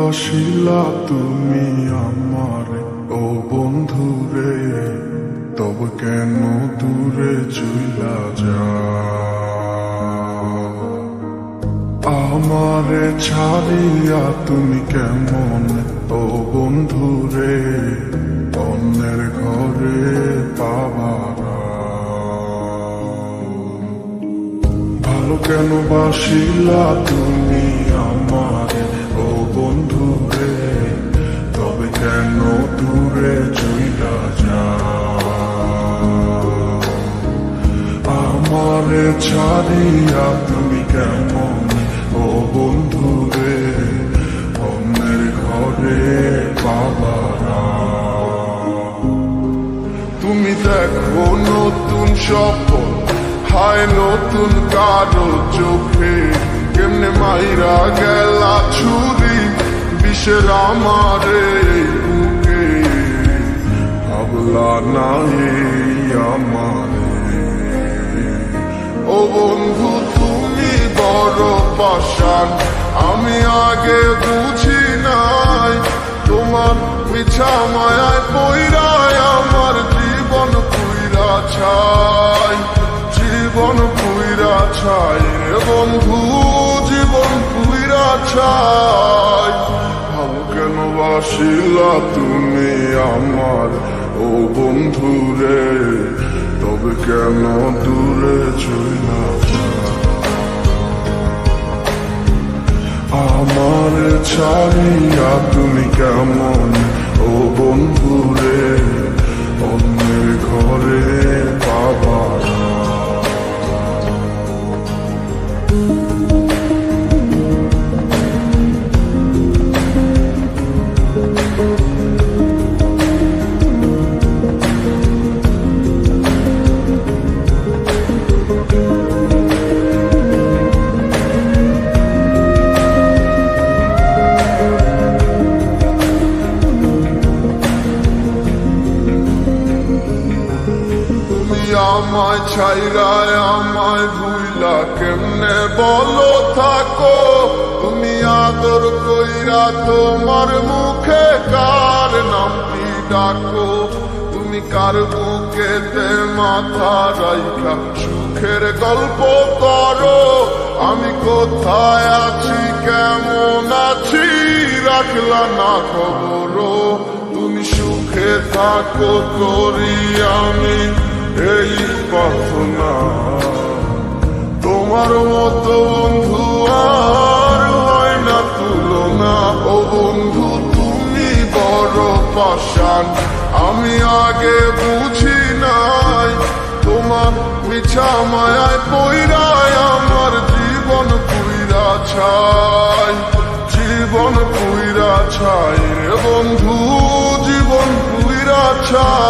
বাসিলা তুমি আমার ও বন্ধুরে, তবে কেন দূরে চইলা যা? আমারে ছাড়িয়া তুমি কেমন ও বন্ধুরে অন্যের ঘরে পাবারা? ভালো কেন বাসিলা তুমি আমার ও বন্ধুরে, তবে কেন দূরে চইলা যা? আমারে ছাড়িয়া তুমি কেমন ও বন্ধুরে অন্যের ঘরে পাবারা? তুমি দেখো নতুন স্বপ্ন, হায় নতুন কারো চোখে, কেমনে মাইরা গেলা ছুরি বিষের আমারে বুকে। ভাবলা নাই আমারে ও বন্ধু তুমি বড় পাষাণ, আমি আগে বুঝি নাই তোমার মিছা মায়ায় পইরায় আমার জীবন পুইরা ছাই, জীবন পুইরা ছাই রে বন্ধু, জীবন পুইরা ছাই। ভালো কেন বাসিলা তুমি আমার ও বন্ধুরে, তবে কেন দূরে চইলা যা? আমার ছাড়িয়া তুমি কেমন ও বন্ধুরে অন্যের ঘরে পাবারা? আমায় ছাইরায় আমায় ভুইলা কেমনে বলো থাকো? তুমি আদর কইরা তোমার মুখে কার নামটি ডাকো? তুমি কার বুকেতে মাথা রাইখা সুখের গল্প করো? আমি কোথায় আছি কেমন আছি রাখলা না খবর? তুমি সুখে থাকো করি আমি এই প্রার্থনা, তোমার মতো বন্ধু আর হয় না তুলনা। ও বন্ধু তুমি বড় পাষাণ, আমি আগে বুঝি নাই তোমার মিছা মায়ায় পইরায় আমার জীবন পুইরা ছাই, জীবন পুইরা ছাই রে বন্ধু, জীবন পুইরা ছাই।